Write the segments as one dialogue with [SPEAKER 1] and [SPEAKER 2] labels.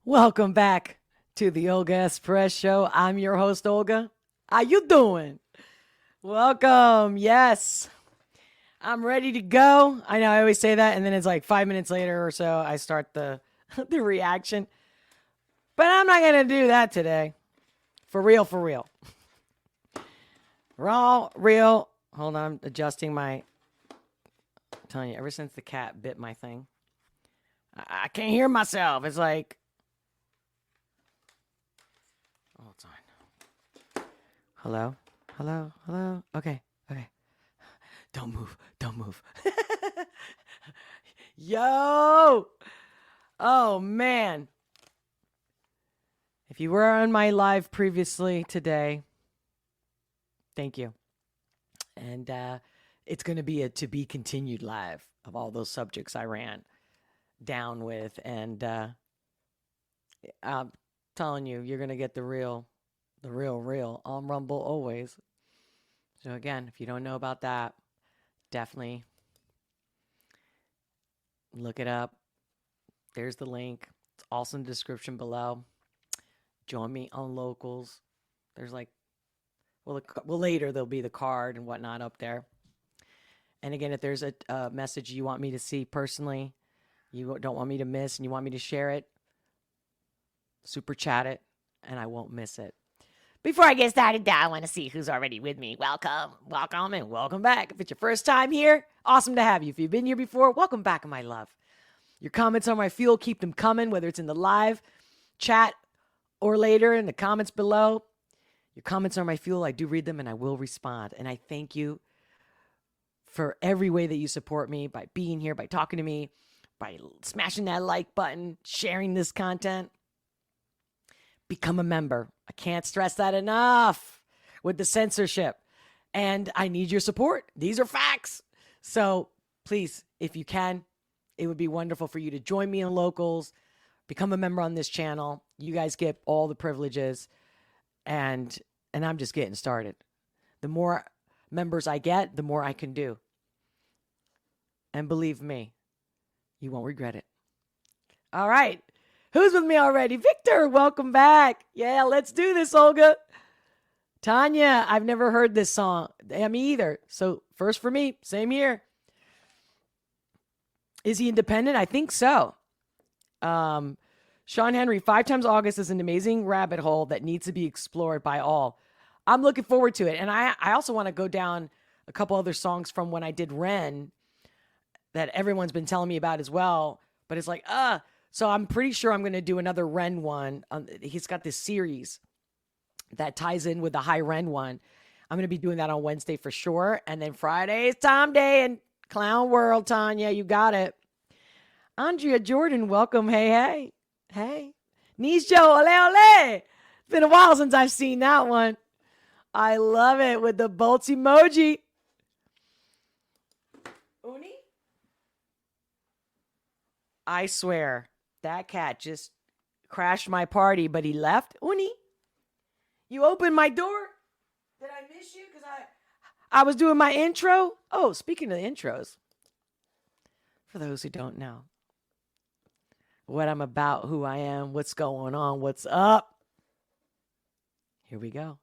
[SPEAKER 1] Welcome back to the Olga S. Pérez Show. I'm your host, Olga. How you doing? Welcome. Yes, I'm ready to go. I know I always say that, and then it's like 5 minutes later or so, I start the the reaction. But I'm not gonna do that today. For real, for real. Raw, real. Hold on, I'm adjusting my. I'm telling you, ever since the cat bit my thing, I can't hear myself. It's like. Oh, it's on. Hello? Hello? Hello? Okay. Okay. Don't move. Don't move. Yo! Oh, man. If you were on my live previously today, thank you. And it's going to be a to be continued live of all those subjects I ran down with. And I'm telling you, you're going to get the real on Rumble always. So again, if you don't know about that, definitely look it up. There's the link. It's also in the description below. Join me on Locals. There's like, well, later there'll be the card and whatnot up there. And again, if there's a message you want me to see personally, you don't want me to miss, and you want me to share it, super chat it, and I won't miss it. Before I get started, I want to see who's already with me. Welcome, and welcome back. If it's your first time here, awesome to have you. If you've been here before, welcome back, my love. Your comments are my fuel. Keep them coming, whether it's in the live chat or later in the comments below. Your comments are my fuel. I do read them, and I will respond. And I thank you for every way that you support me, by being here, by talking to me, by smashing that like button, sharing this content. Become a member. I can't stress that enough with the censorship. And I need your support. These are facts. So please, if you can, it would be wonderful for you to join me in Locals, become a member on this channel. You guys get all the privileges, and I'm just getting started. The more members I get, the more I can do. And believe me, you won't regret it. All right. Who's with me already? Victor, welcome back. Yeah, let's do this, Olga. Tanya, I've never heard this song. Yeah, me either. So first for me, same here. Is he independent? I think so. Sean Henry, 5 Times August is an amazing rabbit hole that needs to be explored by all. I'm looking forward to it. And I also want to go down a couple other songs from when I did Ren that everyone's been telling me about as well. But it's like, so I'm pretty sure I'm going to do another Ren one. He's got this series that ties in with the High Ren one. I'm going to be doing that on Wednesday for sure. And then Friday is Tom Day and Clown World, Tanya. You got it. Andrea Jordan, welcome. Hey, hey. Hey. Nisho, ole, ole. It's been a while since I've seen that one. I love it with the bolts emoji. Uni? I swear. That cat just crashed my party, but he left. Uni, you opened my door? Did I miss you? Because I was doing my intro. Oh, speaking of the intros, for those who don't know what I'm about, who I am, what's going on, what's up. Here we go.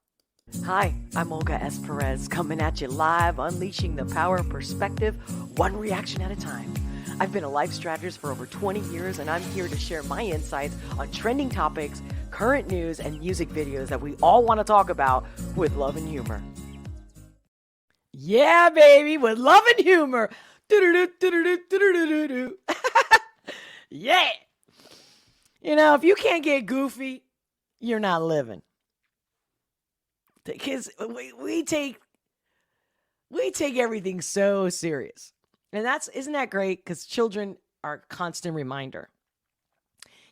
[SPEAKER 1] Hi, I'm Olga S. Pérez, coming at you live, unleashing the power of perspective, one reaction at a time. I've been a life strategist for over 20 years, and I'm here to share my insights on trending topics, current news, and music videos that we all want to talk about with love and humor. Yeah, baby, with love and humor. Yeah. You know, if you can't get goofy, you're not living. Because we take everything so serious. And isn't that great? Because children are a constant reminder.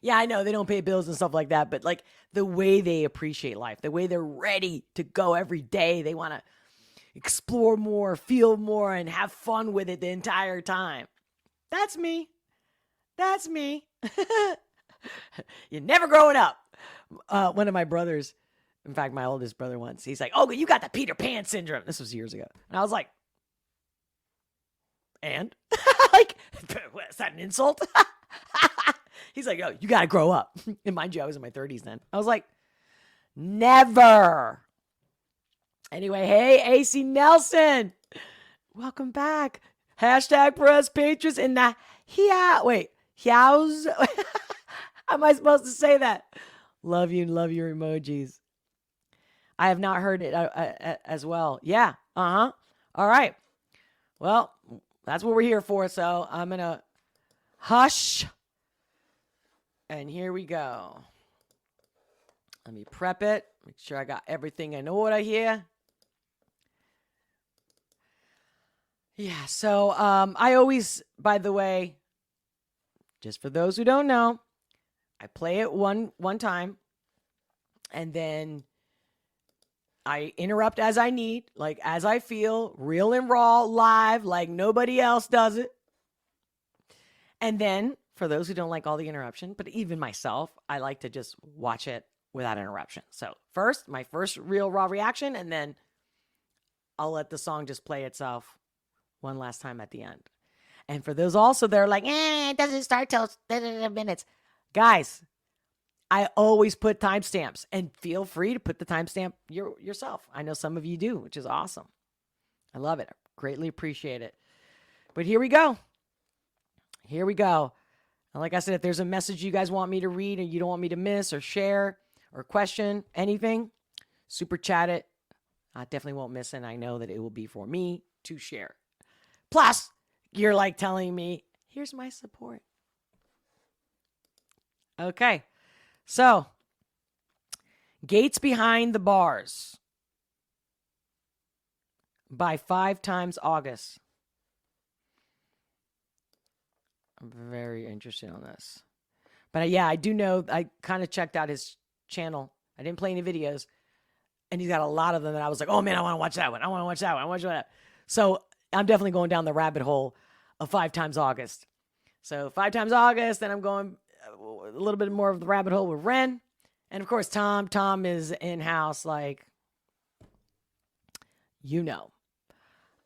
[SPEAKER 1] Yeah, I know they don't pay bills and stuff like that, but like the way they appreciate life, the way they're ready to go every day, they want to explore more, feel more, and have fun with it the entire time. That's me. That's me. You're never growing up. One of my brothers, in fact, my oldest brother once, he's like, "Oh, you got the Peter Pan syndrome." This was years ago. And I was like, and? Like, is that an insult? He's like, yo, you got to grow up. And mind you, I was in my 30s then. I was like, never. Anyway, hey, AC Nelson. Welcome back. Hashtag for us patrons in the How's how am I supposed to say that? Love you and love your emojis. I have not heard it as well. Yeah. All right. Well, that's what we're here for. So I'm going to hush. And here we go. Let me prep it. Make sure I got everything in order here. Yeah. So I always, by the way, just for those who don't know, I play it one time, and then I interrupt as I need, like as I feel, real and raw, live, like nobody else does it. And then, for those who don't like all the interruption, but even myself, I like to just watch it without interruption. So first, my first real raw reaction, and then I'll let the song just play itself one last time at the end. And for those also that are like, it doesn't start till minutes. Guys, I always put timestamps, and feel free to put the timestamp yourself. I know some of you do, which is awesome. I love it. I greatly appreciate it. But here we go. Here we go. And like I said, if there's a message you guys want me to read or you don't want me to miss or share or question anything, super chat it. I definitely won't miss it. And I know that it will be for me to share. Plus, you're like telling me, here's my support. Okay, so Gates Behind the Bars by 5 Times August. I'm very interested on this. But yeah, I do know, I kind of checked out his channel. I didn't play any videos. And he's got a lot of them that I was like, oh man, I want to watch that one. I want to watch that one. I want to watch that. So I'm definitely going down the rabbit hole of 5 Times August. So 5 Times August, then I'm going a little bit more of the rabbit hole with Ren. And of course, Tom. Tom is in-house, like, you know.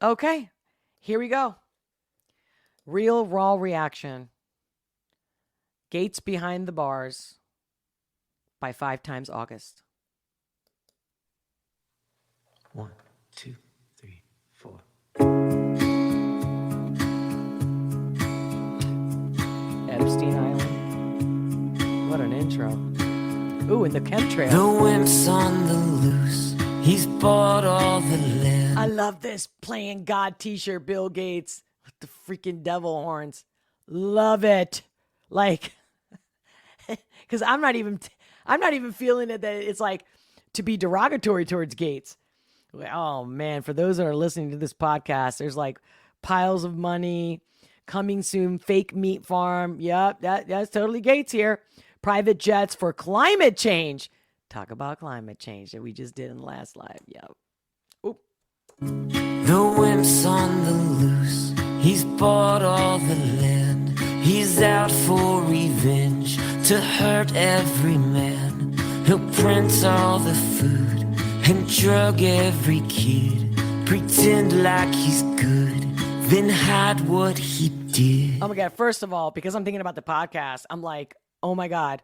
[SPEAKER 1] Okay, here we go. Real raw reaction. Gates Behind the Bars by 5 Times August.
[SPEAKER 2] 1, 2, 3, 4.
[SPEAKER 1] Epstein Island. What an intro. Ooh, and the chemtrail.
[SPEAKER 2] The wimp's on the loose. He's bought all the land.
[SPEAKER 1] I love this Playing God t-shirt, Bill Gates with the freaking devil horns. Love it. Like, because I'm not even feeling it that it's like to be derogatory towards Gates. Oh man, for those that are listening to this podcast, there's like piles of money coming soon. Fake meat farm. Yep, that's totally Gates here. Private jets for climate change. Talk about climate change that we just did in the last live. Yep. Oop.
[SPEAKER 2] The wimp's on the loose. He's bought all the land. He's out for revenge to hurt every man. He'll print all the food and drug every kid. Pretend like he's good, then hide what he did.
[SPEAKER 1] Oh my God. First of all, because I'm thinking about the podcast, I'm like, oh my God.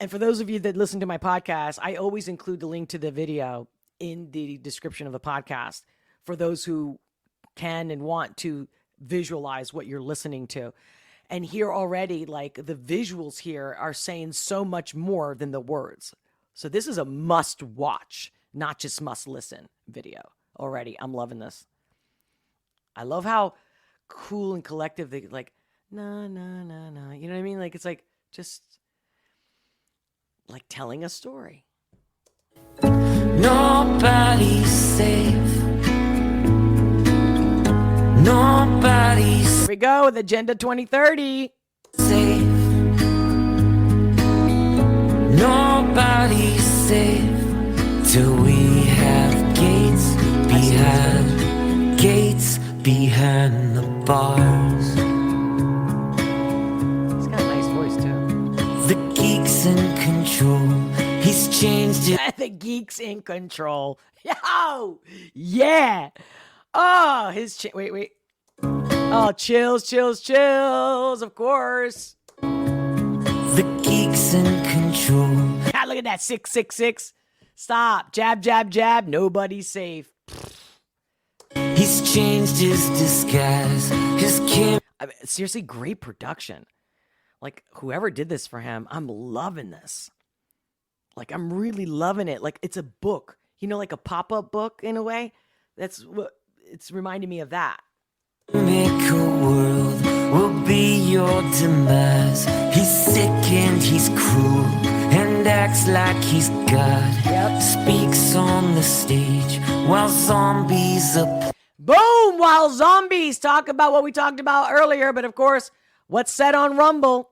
[SPEAKER 1] And for those of you that listen to my podcast, I always include the link to the video in the description of the podcast for those who can and want to visualize what you're listening to. And here already, like the visuals here are saying so much more than the words. So this is a must watch, not just must listen video already. I'm loving this. I love how cool and collective they like, no. You know what I mean? Like, it's like just like telling a story.
[SPEAKER 2] Nobody's safe. Nobody's
[SPEAKER 1] Here we go with Agenda 2030.
[SPEAKER 2] safe. Nobody's safe till we have gates behind the bars.
[SPEAKER 1] He's got a nice voice too.
[SPEAKER 2] The geek's in control. He's changed it.
[SPEAKER 1] The geek's in control. Yo! Yeah! Oh, his wait. Oh, chills, of course.
[SPEAKER 2] he's in control.
[SPEAKER 1] God, look at that 666. Stop. Jab, jab, jab. Nobody's safe.
[SPEAKER 2] He's changed his disguise. His cam.
[SPEAKER 1] I mean, seriously, great production. Like, whoever did this for him, I'm loving this. Like, I'm really loving it. Like, it's a book. You know, like a pop-up book in a way. That's what it's reminding me of that.
[SPEAKER 2] Make a world will be your demise. He's sick and he's cruel and acts like he's God.
[SPEAKER 1] Yep.
[SPEAKER 2] Speaks on the stage while zombies applaud.
[SPEAKER 1] Boom! While zombies talk about what we talked about earlier, but of course, what's said on Rumble,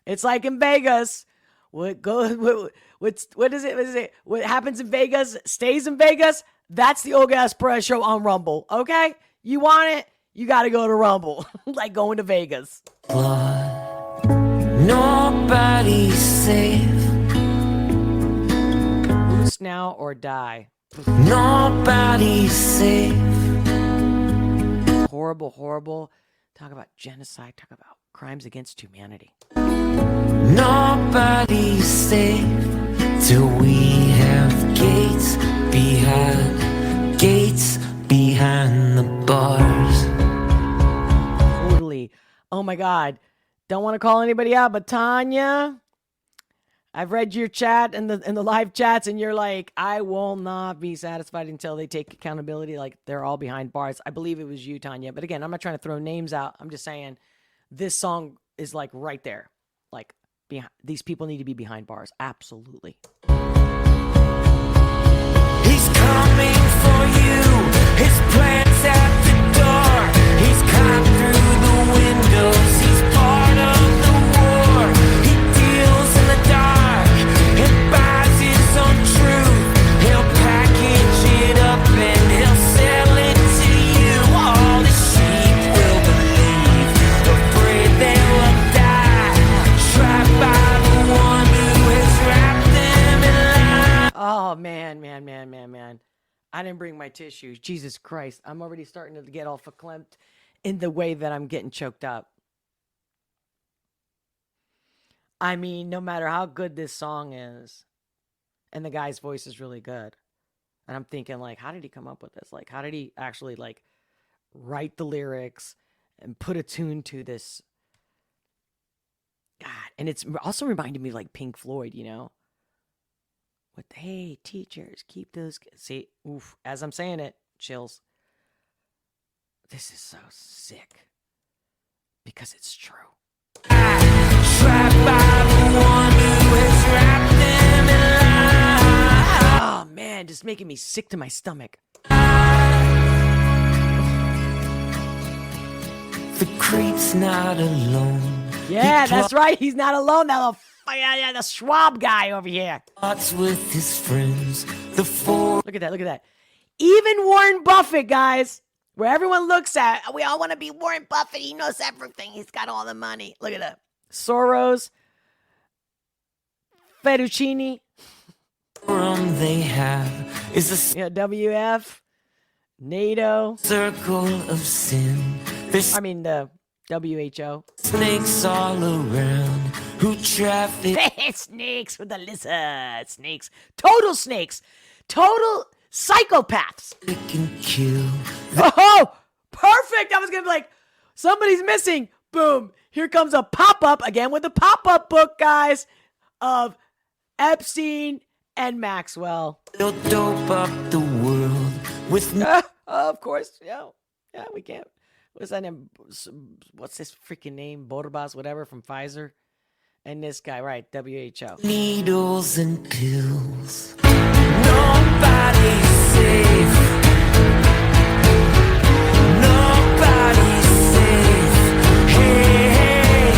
[SPEAKER 1] it's like in Vegas. What is it? What happens in Vegas stays in Vegas. That's the Olga S Pérez Show on Rumble. Okay, you want it? You got to go to Rumble, like going to Vegas.
[SPEAKER 2] Nobody's safe.
[SPEAKER 1] Boost now or die.
[SPEAKER 2] Nobody's safe.
[SPEAKER 1] Horrible, horrible. Talk about genocide. Talk about crimes against humanity.
[SPEAKER 2] Nobody's safe till we have gates behind the bars.
[SPEAKER 1] Totally. Oh my God. Don't want to call anybody out, but Tanya, I've read your chat and the live chats, and you're like, I will not be satisfied until they take accountability. Like they're all behind bars. I believe it was you, Tanya. But again, I'm not trying to throw names out. I'm just saying this song is like right there. Like these people need to be behind bars. Absolutely.
[SPEAKER 2] He's coming for you. His plans at the door. He's climbed through the windows. He's part of the war. He deals in the dark and buys his own truth. He'll package it up and he'll sell it to you. All the sheep will believe, afraid they will die. Trapped by the one who has wrapped them in lies.
[SPEAKER 1] Oh, man. I didn't bring my tissues. Jesus Christ. I'm already starting to get all verklempt in the way that I'm getting choked up. I mean, no matter how good this song is, and the guy's voice is really good, and I'm thinking, like, how did he come up with this? Like, how did he actually, like, write the lyrics and put a tune to this? God, and it's also reminded me of, like, Pink Floyd, you know? With, hey, teachers, keep those... See, oof, as I'm saying it, chills. This is so sick. Because it's true.
[SPEAKER 2] Trapped by the one who has wrapped them in lies.
[SPEAKER 1] Oh, man, just making me sick to my stomach.
[SPEAKER 2] The creep's not alone.
[SPEAKER 1] Yeah, that's right. He's not alone. That little the Schwab guy over here.
[SPEAKER 2] Plots with his friends.
[SPEAKER 1] Look at that. Even Warren Buffett, guys, where everyone looks at, we all want to be Warren Buffett. He knows everything. He's got all the money. Look at that. Soros, Fettuccine.
[SPEAKER 2] They have is a
[SPEAKER 1] WF, NATO.
[SPEAKER 2] circle of sin. There's
[SPEAKER 1] The WHO.
[SPEAKER 2] snakes all around who traffic.
[SPEAKER 1] Snakes with the lizard. Snakes. Total psychopaths.
[SPEAKER 2] Can kill.
[SPEAKER 1] Oh, perfect. I was going to be like, somebody's missing. Boom. Here comes a pop-up again with the pop-up book, guys, of Epstein and Maxwell.
[SPEAKER 2] They'll dope up the world with
[SPEAKER 1] Of course. Yeah, we can't. What's that name? What's this freaking name? Borbas, whatever, from Pfizer. And this guy, right, WHO.
[SPEAKER 2] needles and pills. Nobody's safe. Nobody's safe. Hey,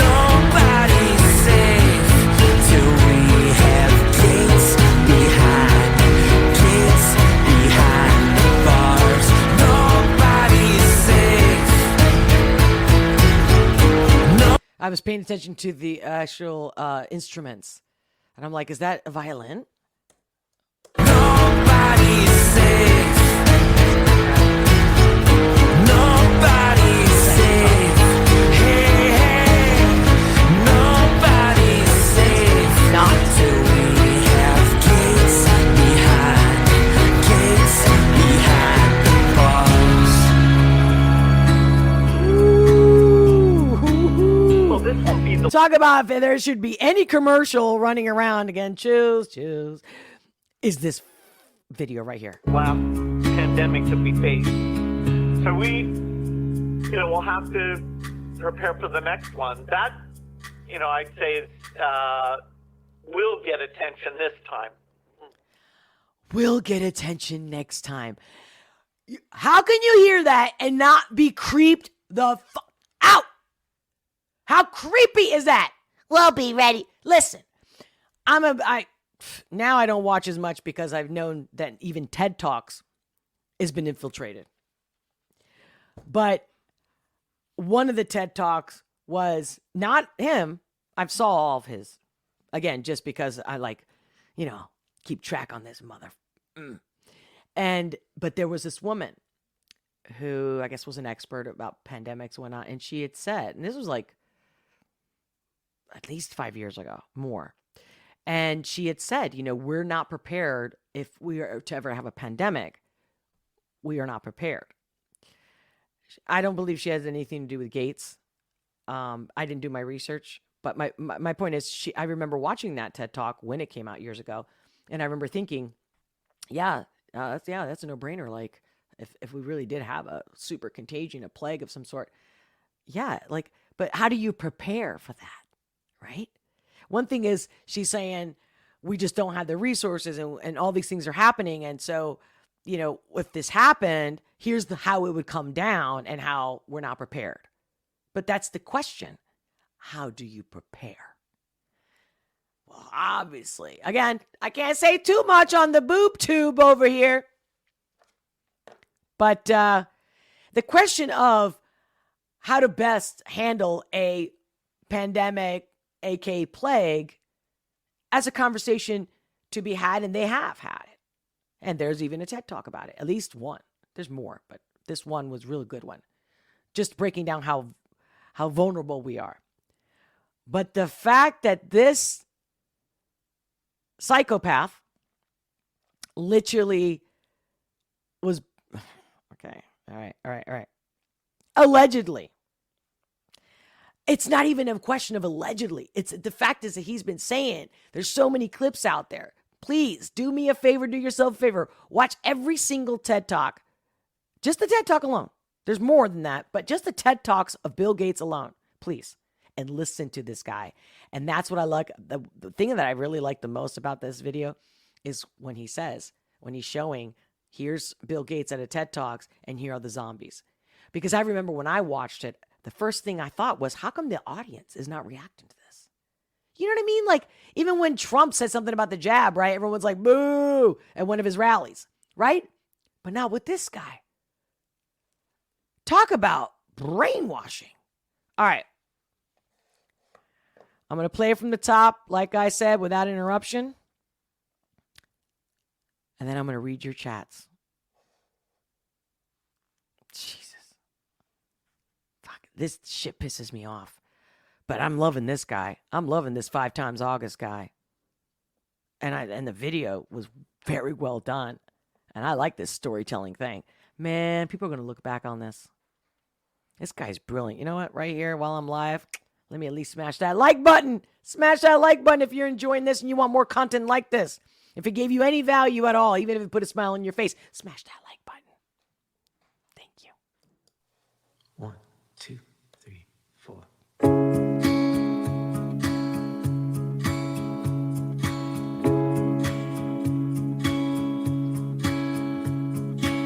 [SPEAKER 2] nobody's safe till we have gates behind the bars. Nobody's safe.
[SPEAKER 1] I was paying attention to the actual instruments. And I'm like, is that a violin?
[SPEAKER 2] Nobody's safe. Nobody's safe. Hey, nobody's
[SPEAKER 1] Talk about if there should be any commercial running around again. Choose. Is this video right here?
[SPEAKER 3] Last pandemic that we faced. So we'll have to prepare for the next one. That, I'd say will get attention this time.
[SPEAKER 1] Will get attention next time. How can you hear that and not be creeped the fuck out? How creepy is that? We'll be ready. Listen, now I don't watch as much because I've known that even TED Talks has been infiltrated. But one of the TED Talks was not him. I saw all of his. Again, just because I keep track on this mother. But there was this woman who I guess was an expert about pandemics and whatnot. And she had said, and this was like at least 5 years ago, more. And she had said, we're not prepared if we are to ever have a pandemic. We are not prepared. I don't believe she has anything to do with Gates. I didn't do my research, but my point is, I remember watching that TED Talk when it came out years ago, and I remember thinking, that's a no-brainer. Like, if we really did have a super contagion, a plague of some sort, but how do you prepare for that, right? One thing is she's saying we just don't have the resources and all these things are happening. And so, if this happened, here's how it would come down and how we're not prepared. But that's the question. How do you prepare? Well, obviously, again, I can't say too much on the boob tube over here. But the question of how to best handle a pandemic, aka plague, as a conversation to be had, and they have had it. And there's even a TED Talk about it, at least one. There's more, but this one was a really good one. Just breaking down how vulnerable we are. But the fact that this psychopath literally was, okay, all right. Allegedly. It's not even a question of allegedly. It's the fact is that he's been saying there's so many clips out there. Please do me a favor, do yourself a favor. Watch every single TED Talk. Just the TED Talk alone. There's more than that, but just the TED Talks of Bill Gates alone, please. And listen to this guy. And that's what I like. The thing that I really like the most about this video is when he's showing, here's Bill Gates at a TED Talks, and here are the zombies. Because I remember when I watched it, the first thing I thought was, how come the audience is not reacting to this? You know what I mean? Like, even when Trump said something about the jab, right? Everyone's like, boo, at one of his rallies, right? But not with this guy. Talk about brainwashing. All right. I'm going to play it from the top, like I said, without interruption. And then I'm going to read your chats. Jesus. Fuck, this shit pisses me off. But I'm loving this guy. I'm loving this 5 times August guy. And the video was very well done. And I like this storytelling thing. Man, people are going to look back on this. This guy's brilliant. You know what? Right here, while I'm live, let me at least smash that like button. Smash that like button if you're enjoying this and you want more content like this. If it gave you any value at all, even if it put a smile on your face, smash that like button. Thank you.
[SPEAKER 2] 1, 2, 3, 4.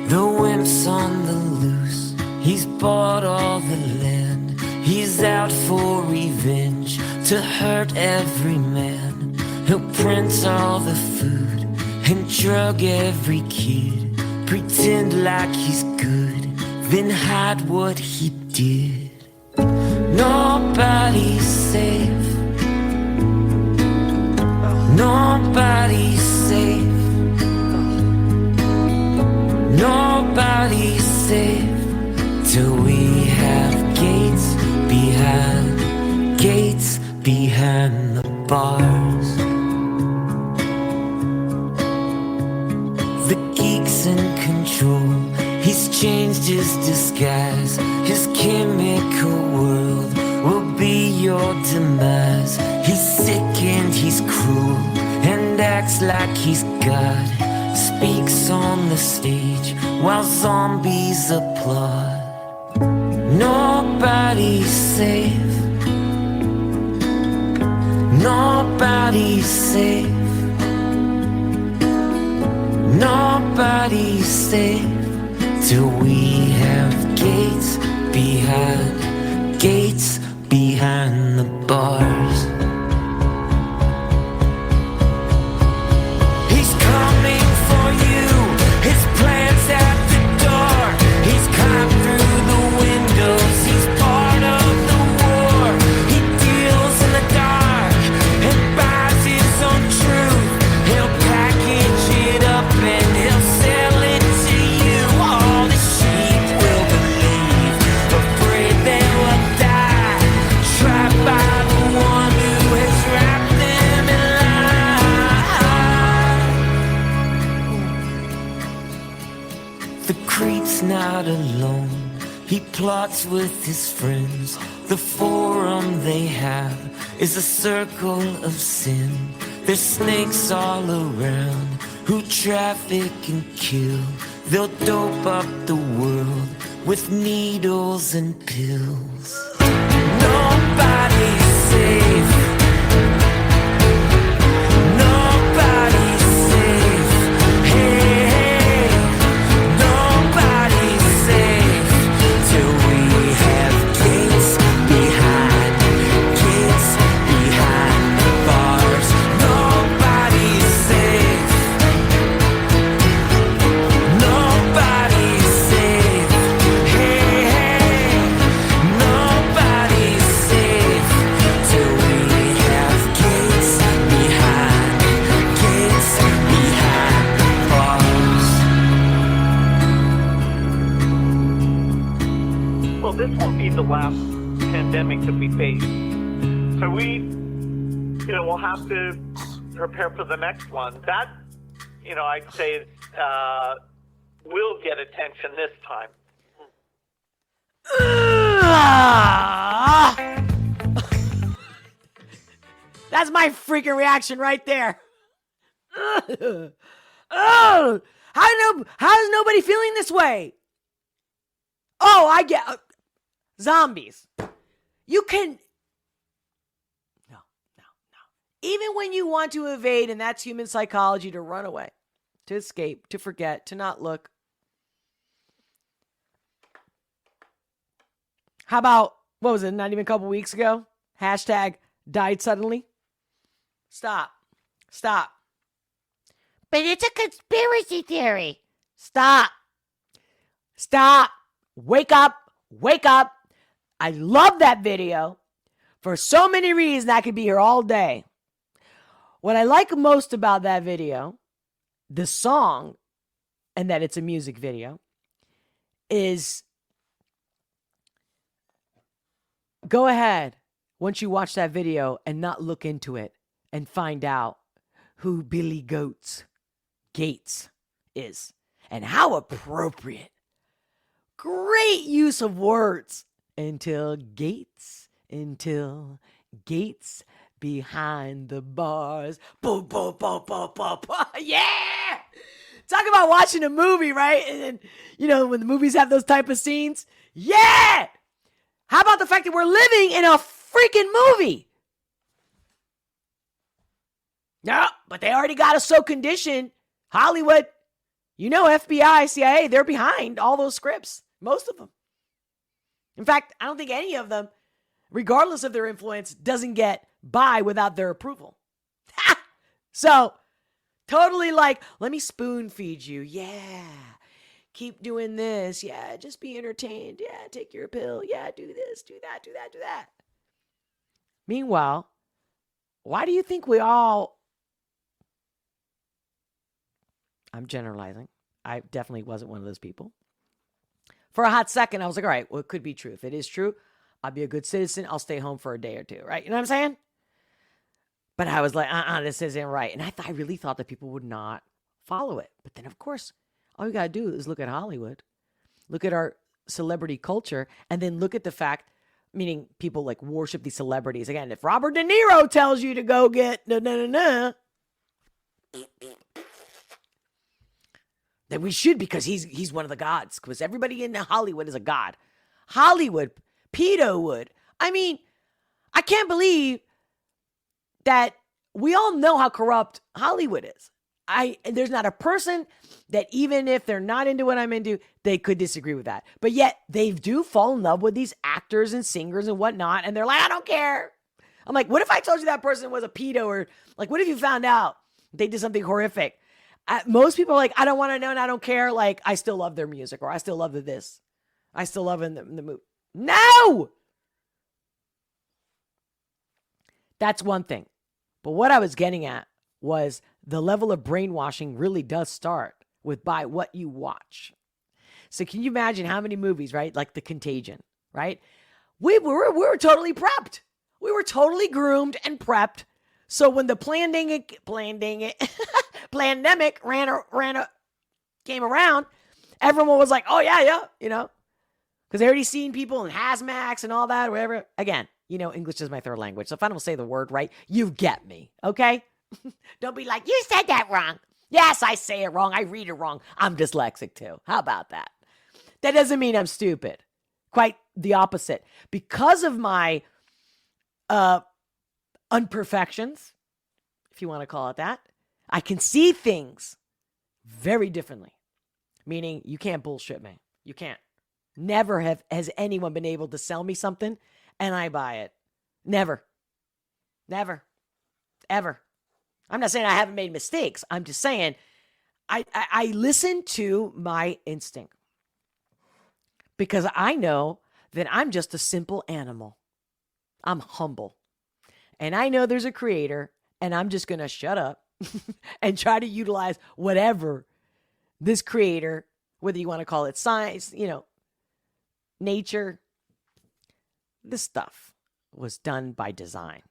[SPEAKER 2] The wimp's on the loose. He's bought all the land. He's out for revenge to hurt every man. He'll print all the food and drug every kid. Pretend like he's good, then hide what he did. Nobody's safe. Nobody's safe. Nobody's safe till we have gates behind the bars. The geek's in control. He's changed his disguise. His chemical world will be your demise. He's sick and he's cruel and acts like he's God. Speaks on the stage while zombies applaud. Nobody's safe. Nobody's safe. Nobody's safe till we have gates behind the bars. He's coming for you, his plans at the door. He's climbed through the windows, he's part of the war. He deals in the dark and buys his own truth. He'll package it up and he'll sell it to you. All the sheep will believe, afraid they will die, trapped by the one who has wrapped them in lies. The creep's not alone, he plots with his friends. The forum they have is a circle of sin. There's snakes all around who traffic and kill. They'll dope up the world with needles and pills. Nobody's safe. Nobody's safe. Hey, hey. Nobody's safe till we have gates behind the bars. Nobody's safe. Nobody's safe. Hey, hey. Nobody's safe till we have gates behind the bars.
[SPEAKER 3] Well, this won't be the last pandemic that we face. So we'll have to prepare for the next one. That, I'd say will get attention this time.
[SPEAKER 1] That's my freaking reaction right there. Oh, how is nobody feeling this way? Oh, I get zombies. You can no. Even when you want to evade, and that's human psychology, to run away, to escape, to forget, to not look. How about, what was it, not even a couple weeks ago? Hashtag died suddenly. Stop. But it's a conspiracy theory. Stop. Wake up. I love that video for so many reasons. I could be here all day. What I like most about that video, the song, and that it's a music video, is go ahead once you watch that video and not look into it and find out who Billy Gates is and how appropriate. Great use of words. Until gates behind the bars. Boom, boom, boom, boom, boom, boom. Yeah! Talk about watching a movie, right? And then, when the movies have those type of scenes. Yeah! How about the fact that we're living in a freaking movie? No, but they already got us so conditioned. Hollywood, FBI, CIA, they're behind all those scripts. Most of them. In fact, I don't think any of them, regardless of their influence, doesn't get by without their approval. So, totally like, let me spoon feed you. Yeah. Keep doing this. Yeah. Just be entertained. Yeah. Take your pill. Yeah. Do this, do that, do that, do that. Meanwhile, why do you think we all... I'm generalizing. I definitely wasn't one of those people. For a hot second, I was like, all right, well, it could be true. If it is true, I'll be a good citizen. I'll stay home for a day or two, right? You know what I'm saying? But I was like, this isn't right. And I really thought that people would not follow it. But then, of course, all you got to do is look at Hollywood, look at our celebrity culture, and then look at the fact meaning people like worship these celebrities. Again, if Robert De Niro tells you to go get then we should, because he's one of the gods. Because everybody in Hollywood is a god. Hollywood, pedo would. I mean, I can't believe that we all know how corrupt Hollywood is. There's not a person that, even if they're not into what I'm into, they could disagree with that. But yet they do fall in love with these actors and singers and whatnot. And they're like, I don't care. I'm like, what if I told you that person was a pedo? Or like, what if you found out they did something horrific? Most people are like, I don't want to know and I don't care. Like, I still love their music, or I still love this. I still love in the movie. No! That's one thing. But what I was getting at was the level of brainwashing really does start with by what you watch. So can you imagine how many movies, right? Like The Contagion, right? We were totally prepped. We were totally groomed and prepped. So when the pandemic came around, everyone was like, oh yeah, you know, because they already seen people in hazmats and all that, or whatever. Again, you know, English is my third language. So if I don't say the word right, you get me, okay? Don't be like, you said that wrong. Yes, I say it wrong. I read it wrong. I'm dyslexic too. How about that? That doesn't mean I'm stupid. Quite the opposite. Because of my imperfections, if you want to call it that, I can see things very differently. Meaning, you can't bullshit me. You can't. Never has anyone been able to sell me something and I buy it. Never. Ever. I'm not saying I haven't made mistakes. I'm just saying I listen to my instinct, because I know that I'm just a simple animal. I'm humble. And I know there's a creator, and I'm just going to shut up and try to utilize whatever this creator, whether you want to call it science, you know, nature, this stuff was done by design.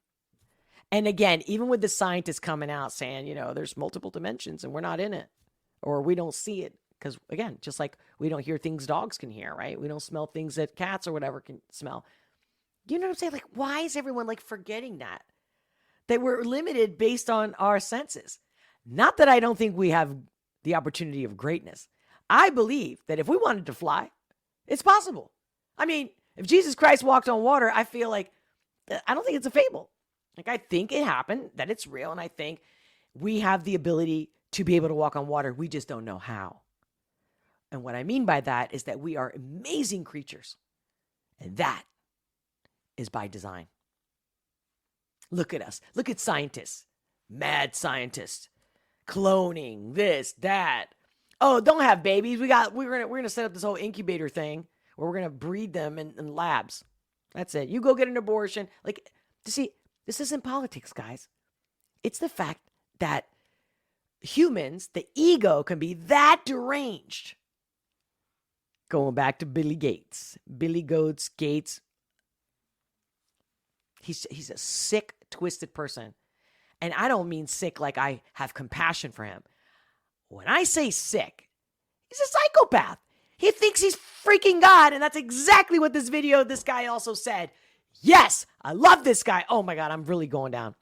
[SPEAKER 1] And again, even with the scientists coming out saying, you know, there's multiple dimensions and we're not in it, or we don't see it. Because again, just like we don't hear things dogs can hear, right? We don't smell things that cats or whatever can smell. You know what I'm saying? Like, why is everyone like forgetting that? That we're limited based on our senses. Not that I don't think we have the opportunity of greatness. I believe that if we wanted to fly, it's possible. I mean, if Jesus Christ walked on water, I feel like, I don't think it's a fable. Like, I think it happened, that it's real, and I think we have the ability to be able to walk on water. We just don't know how. And what I mean by that is that we are amazing creatures. And that is by design. Look at us. Look at scientists. Mad scientists. Cloning, this, that. Oh, don't have babies. We're gonna set up this whole incubator thing where we're gonna breed them in labs. That's it. You go get an abortion. Like, see, this isn't politics, guys. It's the fact that humans, the ego, can be that deranged. Going back to Billy Gates. He's a sick, twisted person. And I don't mean sick like I have compassion for him. When I say sick, he's a psychopath. He thinks he's freaking God, and that's exactly what this guy also said. Yes, I love this guy. Oh my God, I'm really going down.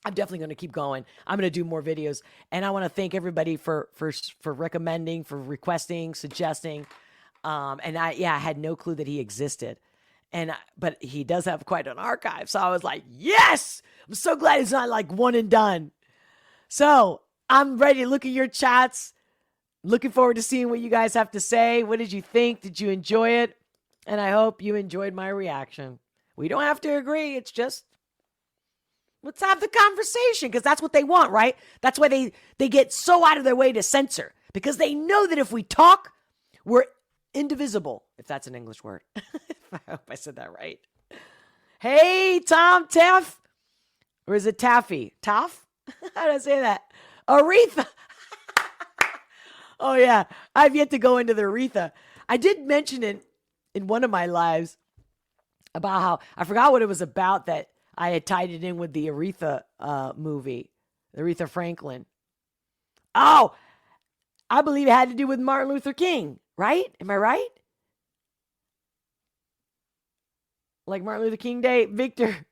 [SPEAKER 1] I'm definitely going to keep going. I'm going to do more videos, and I want to thank everybody for recommending, for requesting, suggesting. And I had no clue that he existed. But he does have quite an archive. So I was like, yes, I'm so glad it's not like one and done. So I'm ready to look at your chats. Looking forward to seeing what you guys have to say. What did you think? Did you enjoy it? And I hope you enjoyed my reaction. We don't have to agree. It's just, let's have the conversation, because that's what they want, right? That's why they get so out of their way to censor, because they know that if we talk, we're indivisible, if that's an English word. I hope I said that right. Hey, Tom Taff. Or is it Taffy? Taff? How do I say that? Aretha. Oh, yeah. I've yet to go into the Aretha. I did mention it in one of my lives about how, I forgot what it was about, that I had tied it in with the Aretha movie, Aretha Franklin. Oh, I believe it had to do with Martin Luther King, right? Am I right? like Martin Luther King Day. Victor,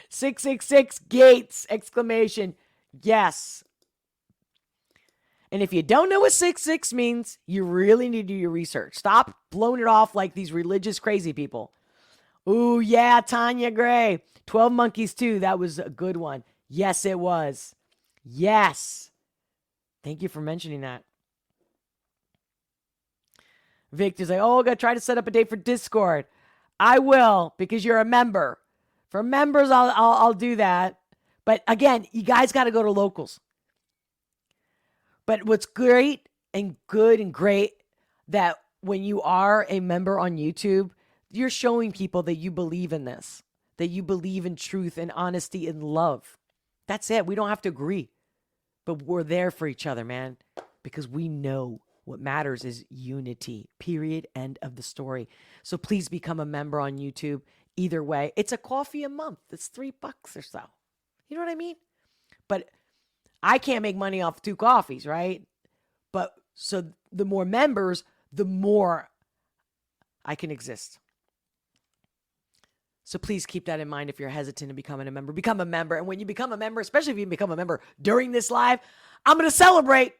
[SPEAKER 1] 666 Gates, exclamation. Yes. And if you don't know what 66 means, you really need to do your research. Stop blowing it off like these religious crazy people. Ooh, yeah, Tanya Gray. 12 Monkeys too. That was a good one. Yes, it was. Yes. Thank you for mentioning that. Victor's like, Olga, try to set up a date for Discord. I will, because you're a member. For members, I'll do that. But again, you guys got to go to locals. But what's great and good and great that when you are a member on YouTube, you're showing people that you believe in this, that you believe in truth and honesty and love. That's it. We don't have to agree, but we're there for each other, man, because we know what matters is unity, period, end of the story. So please become a member on YouTube. Either way, it's a coffee a month. It's $3 or so. You know what I mean? But I can't make money off 2 coffees, right? But so the more members, the more I can exist. So please keep that in mind if you're hesitant to becoming a member. Become a member. And when you become a member, especially if you become a member during this live, I'm going to celebrate.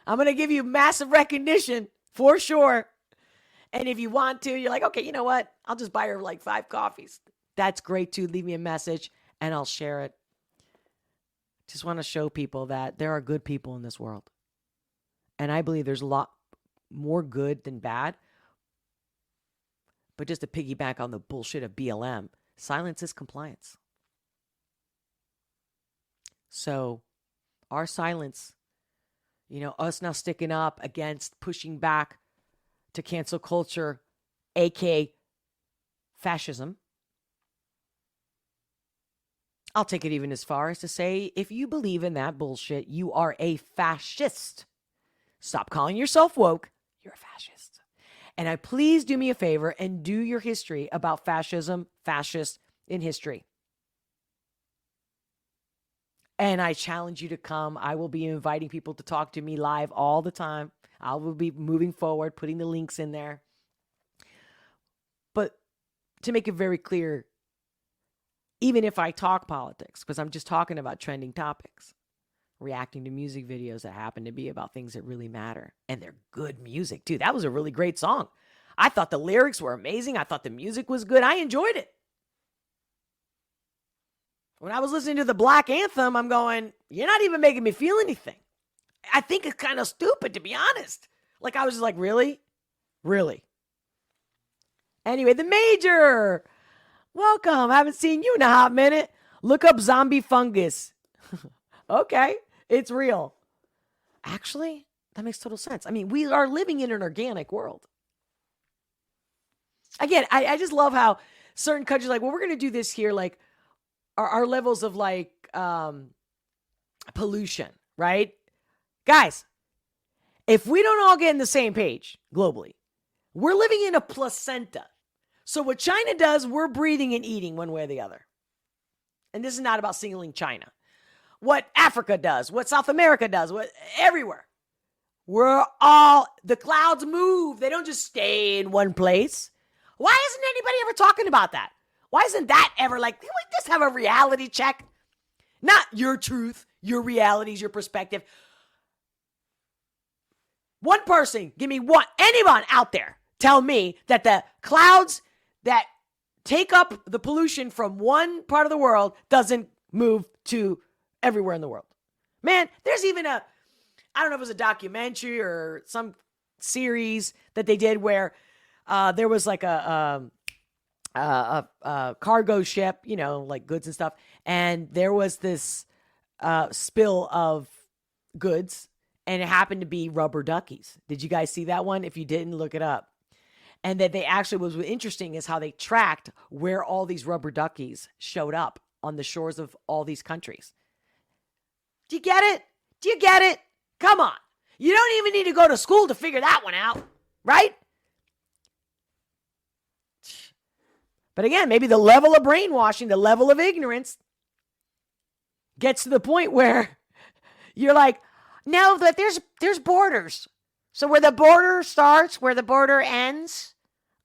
[SPEAKER 1] I'm going to give you massive recognition for sure. And if you want to, you're like, okay, you know what? I'll just buy her like 5 coffees. That's great too. Leave me a message and I'll share it. Just want to show people that there are good people in this world. And I believe there's a lot more good than bad. But just to piggyback on the bullshit of BLM, silence is compliance. So our silence, us now sticking up against pushing back to cancel culture, aka fascism. I'll take it even as far as to say, if you believe in that bullshit, you are a fascist. Stop calling yourself woke. You're a fascist. And please do me a favor and do your history about fascism, fascists in history. And I challenge you to come. I will be inviting people to talk to me live all the time. I will be moving forward, putting the links in there. But to make it very clear, even if I talk politics, because I'm just talking about trending topics, reacting to music videos that happen to be about things that really matter. And they're good music, too. That was a really great song. I thought the lyrics were amazing. I thought the music was good. I enjoyed it. When I was listening to the Black Anthem, I'm going, you're not even making me feel anything. I think it's kind of stupid, to be honest. Like, I was just like, really? Really? Anyway, the Major. Welcome. I haven't seen you in a hot minute. Look up zombie fungus. Okay. It's real. Actually, that makes total sense. I mean, we are living in an organic world. Again, I just love how certain countries are like, well, we're going to do this here. Like, our levels of like pollution, right? Guys, if we don't all get in the same page globally, we're living in a placenta. So what China does, we're breathing and eating one way or the other. And this is not about singling China. What Africa does, what South America does, what everywhere. The clouds move. They don't just stay in one place. Why isn't anybody ever talking about that? Why isn't that ever like, can we just have a reality check? Not your truth, your realities, your perspective. One person, give me one, anyone out there, tell me that the clouds that take up the pollution from one part of the world doesn't move to everywhere in the world. Man, there's even I don't know if it was a documentary or some series that they did where there was like a cargo ship, like goods and stuff. And there was this spill of goods and it happened to be rubber duckies. Did you guys see that one? If you didn't, look it up. And that they actually, what was interesting is how they tracked where all these rubber duckies showed up on the shores of all these countries. Do you get it? Do you get it? Come on. You don't even need to go to school to figure that one out, right? But again, maybe the level of brainwashing, the level of ignorance gets to the point where you're like, no, that there's borders. So where the border starts, where the border ends,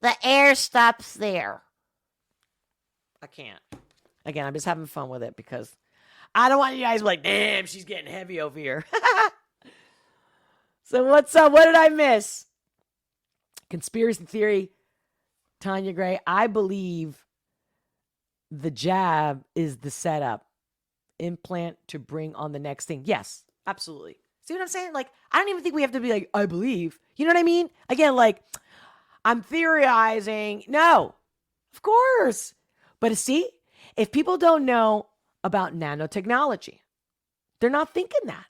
[SPEAKER 1] the air stops there. I can't. Again, I'm just having fun with it because I don't want you guys to be like, damn, she's getting heavy over here. So what's up? What did I miss? Conspiracy theory, Tanya Gray. I believe the jab is the setup. Implant to bring on the next thing. Yes, absolutely. See what I'm saying? Like, I don't even think we have to be like, I believe. You know what I mean? Again, like, I'm theorizing. No, of course. But see, if people don't know about nanotechnology, they're not thinking that.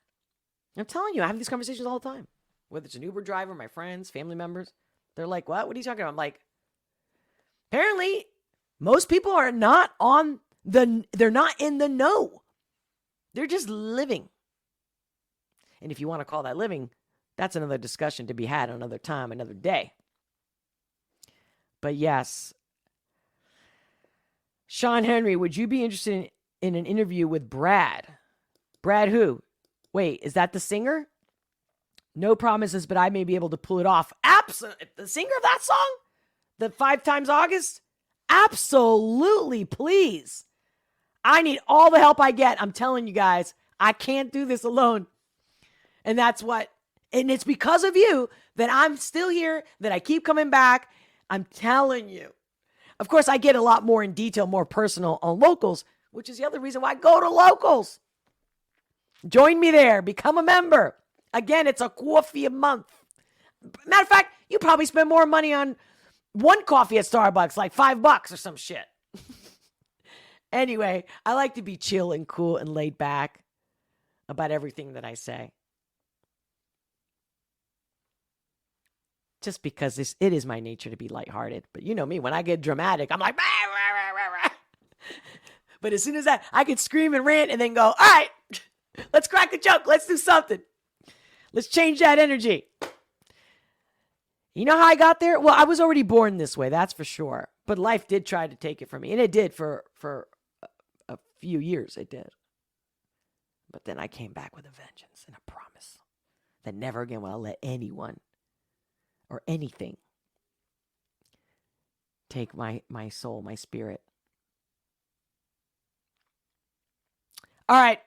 [SPEAKER 1] I'm telling you, I have these conversations all the time. Whether it's an Uber driver, my friends, family members, they're like, what? What are you talking about? I'm like, apparently, most people are not they're not in the know. They're just living. And if you want to call that living, that's another discussion to be had another time, another day. But yes, Sean Henry, would you be interested in an interview with Brad? Brad who? Wait, is that the singer? No promises, but I may be able to pull it off. Absolutely. The singer of that song? The 5 times August? Absolutely, please. I need all the help I get. I'm telling you guys, I can't do this alone. And and it's because of you that I'm still here, that I keep coming back. I'm telling you. Of course, I get a lot more in detail, more personal on Locals, which is the other reason why I go to Locals. Join me there. Become a member. Again, it's a coffee a month. Matter of fact, you probably spend more money on one coffee at Starbucks, like $5 or some shit. Anyway, I like to be chill and cool and laid back about everything that I say. Just because it is my nature to be lighthearted. But you know me, when I get dramatic, I'm like, bah, rah, rah, rah, rah. But as soon as I could scream and rant and then go, all right, let's crack a joke. Let's do something. Let's change that energy. You know how I got there? Well, I was already born this way, that's for sure. But life did try to take it from me. And it did for a few years. It did. But then I came back with a vengeance and a promise that never again will I let anyone or anything take my soul, my spirit. All right.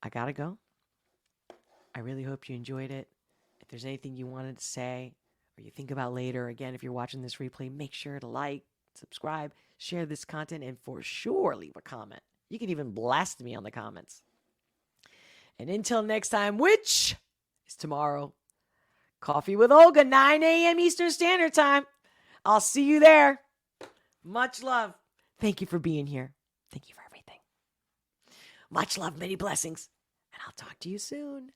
[SPEAKER 1] I gotta go. I really hope you enjoyed it. If there's anything you wanted to say or you think about later, again, if you're watching this replay, make sure to like, subscribe, share this content, and for sure leave a comment. You can even blast me on the comments. And until next time, which is tomorrow, Coffee with Olga, 9 a.m. Eastern Standard Time. I'll see you there. Much love. Thank you for being here. Thank you for everything. Much love, many blessings. And I'll talk to you soon.